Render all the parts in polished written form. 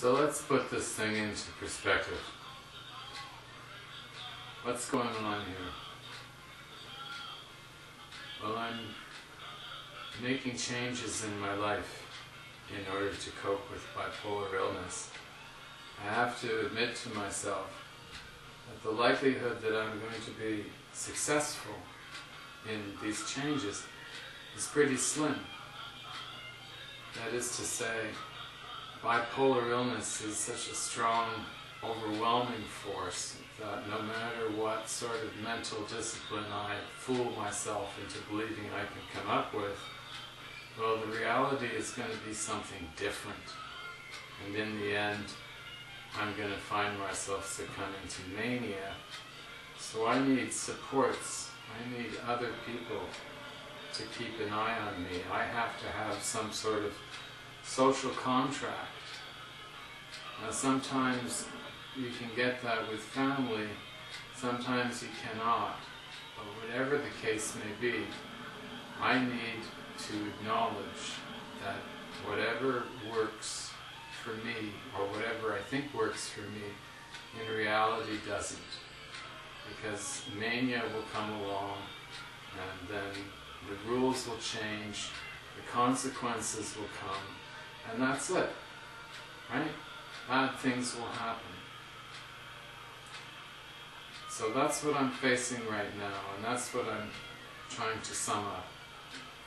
So let's put this thing into perspective. What's going on here? Well, I'm making changes in my life in order to cope with bipolar illness. I have to admit to myself that the likelihood that I'm going to be successful in these changes is pretty slim. That is to say, bipolar illness is such a strong, overwhelming force that no matter what sort of mental discipline I fool myself into believing I can come up with, well, the reality is going to be something different. And in the end, I'm going to find myself succumbing to mania. So I need supports. I need other people to keep an eye on me. I have to have some sort of social contract. Now sometimes you can get that with family, sometimes you cannot. But whatever the case may be, I need to acknowledge that whatever works for me, or whatever I think works for me, in reality doesn't. Because mania will come along, and then the rules will change, the consequences will come, and that's it, right? Bad things will happen. So that's what I'm facing right now, and that's what I'm trying to sum up.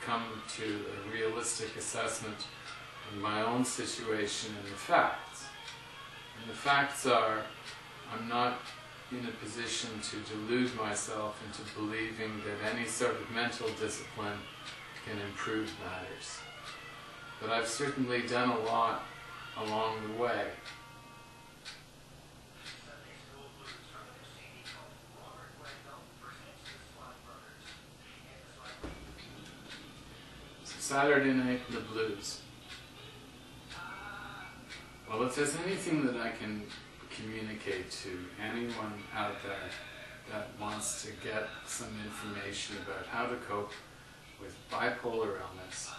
Come to a realistic assessment of my own situation and the facts. And the facts are, I'm not in a position to delude myself into believing that any sort of mental discipline can improve matters. But I've certainly done a lot along the way. So Saturday night, the blues. Well, if there's anything that I can communicate to anyone out there that wants to get some information about how to cope with bipolar illness,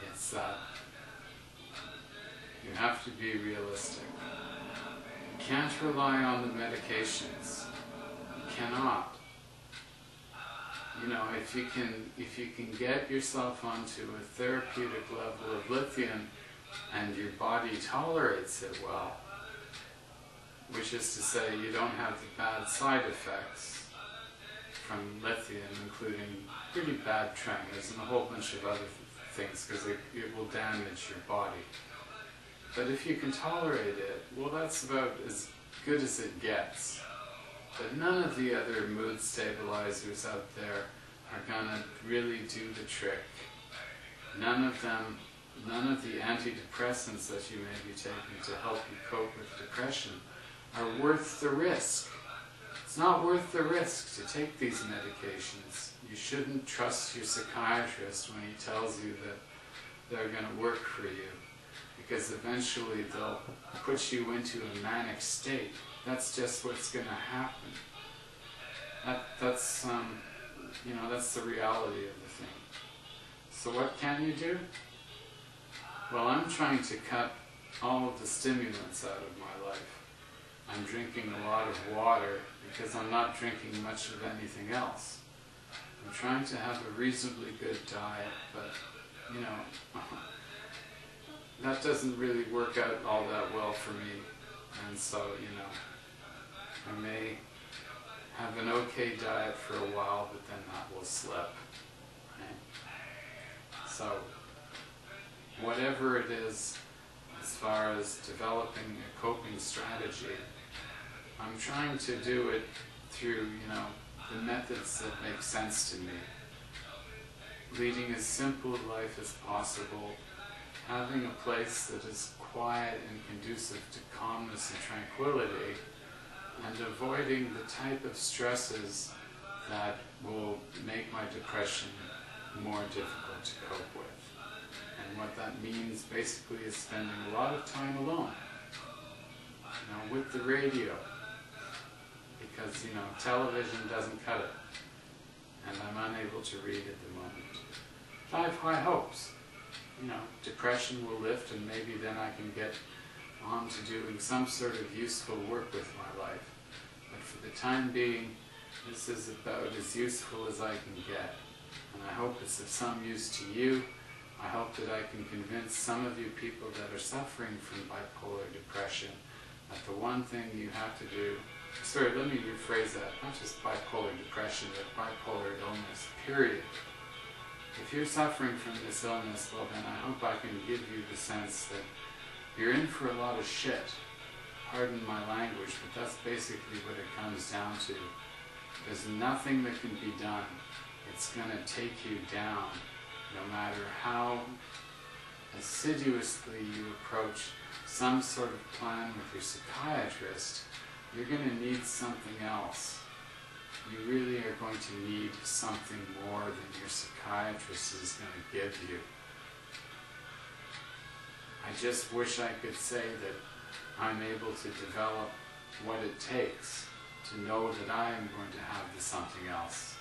it's that you have to be realistic. You can't rely on the medications. You cannot. You know, if you can get yourself onto a therapeutic level of lithium and your body tolerates it well, which is to say you don't have the bad side effects from lithium, including pretty bad tremors and a whole bunch of other things, because it will damage your body. But if you can tolerate it, well, that's about as good as it gets. But none of the other mood stabilizers out there are going to really do the trick. None of the antidepressants that you may be taking to help you cope with depression are worth the risk. It's not worth the risk to take these medications. You shouldn't trust your psychiatrist when he tells you that they're going to work for you, because eventually they'll put you into a manic state. That's just what's going to happen. That's the reality of the thing. So what can you do? Well, I'm trying to cut all of the stimulants out of my life. I'm drinking a lot of water because I'm not drinking much of anything else. I'm trying to have a reasonably good diet, but, you know, that doesn't really work out all that well for me. And so, you know, I may have an okay diet for a while, but then that will slip. Right? So, whatever it is, as far as developing a coping strategy, I'm trying to do it through, you know, the methods that make sense to me. Leading as simple a life as possible, having a place that is quiet and conducive to calmness and tranquility, and avoiding the type of stresses that will make my depression more difficult to cope with. And what that means basically is spending a lot of time alone, you know, with the radio, because, you know, television doesn't cut it, and I'm unable to read at the moment. I have high hopes. You know, depression will lift, and maybe then I can get on to doing some sort of useful work with my life. But for the time being, this is about as useful as I can get. And I hope it's of some use to you. I hope that I can convince some of you people that are suffering from bipolar depression that the one thing you have to do, sorry, let me rephrase that, not just bipolar depression, but bipolar illness, period. If you're suffering from this illness, well then I hope I can give you the sense that you're in for a lot of shit. Pardon my language, but that's basically what it comes down to. There's nothing that can be done. It's going to take you down, no matter how assiduously you approach some sort of plan with your psychiatrist. You're going to need something else. You really are going to need something more than your psychiatrist is going to give you. I just wish I could say that I'm able to develop what it takes to know that I am going to have the something else.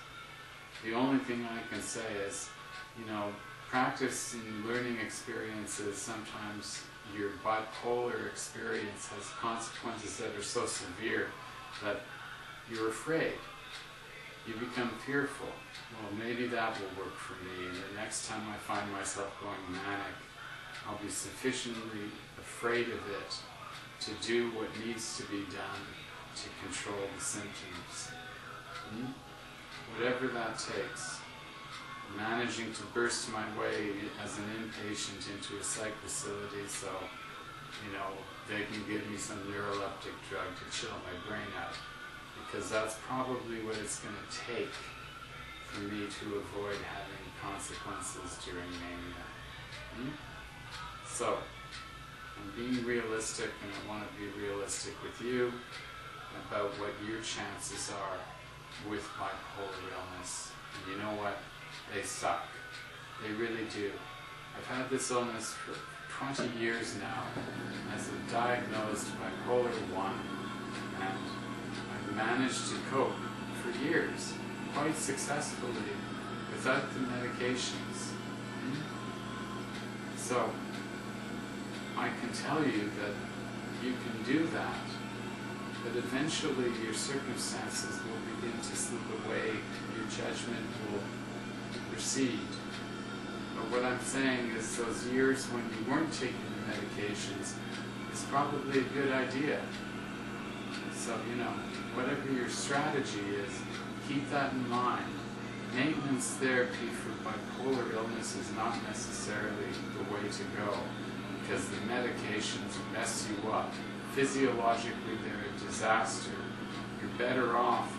The only thing I can say is, practice in learning experiences, sometimes your bipolar experience has consequences that are so severe that you're afraid. You become fearful. Well, maybe that will work for me, and the next time I find myself going manic, I'll be sufficiently afraid of it to do what needs to be done to control the symptoms. Whatever that takes. Managing to burst my way as an inpatient into a psych facility so, they can give me some neuroleptic drug to chill my brain out. Because that's probably what it's going to take for me to avoid having consequences during mania. So, I'm being realistic, and I want to be realistic with you about what your chances are with bipolar illness. And you know what? They suck. They really do. I've had this illness for 20 years now as a diagnosed bipolar 1, and I've managed to cope for years, quite successfully, without the medications. So, I can tell you that you can do that, but eventually your circumstances will begin to slip away, your judgment will recede. But what I'm saying is those years when you weren't taking the medications is probably a good idea. So, whatever your strategy is, keep that in mind. Maintenance therapy for bipolar illness is not necessarily the way to go, because the medications mess you up. Physiologically, they're a disaster. You're better off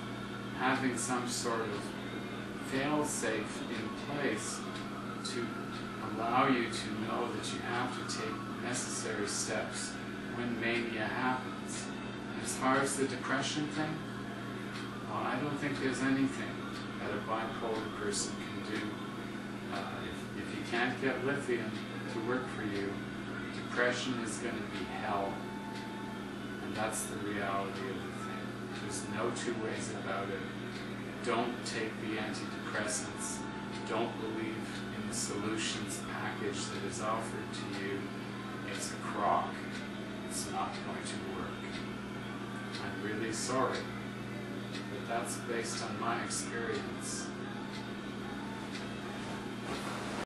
having some sort of fail-safe in place to allow you to know that you have to take necessary steps when mania happens. And as far as the depression thing, well, I don't think there's anything that a bipolar person can do. If you can't get lithium to work for you, depression is going to be hell. And that's the reality of the thing. There's no two ways about it. Don't take the antidepressants. Don't believe in the solutions package that is offered to you. It's a crock. It's not going to work. I'm really sorry, but that's based on my experience.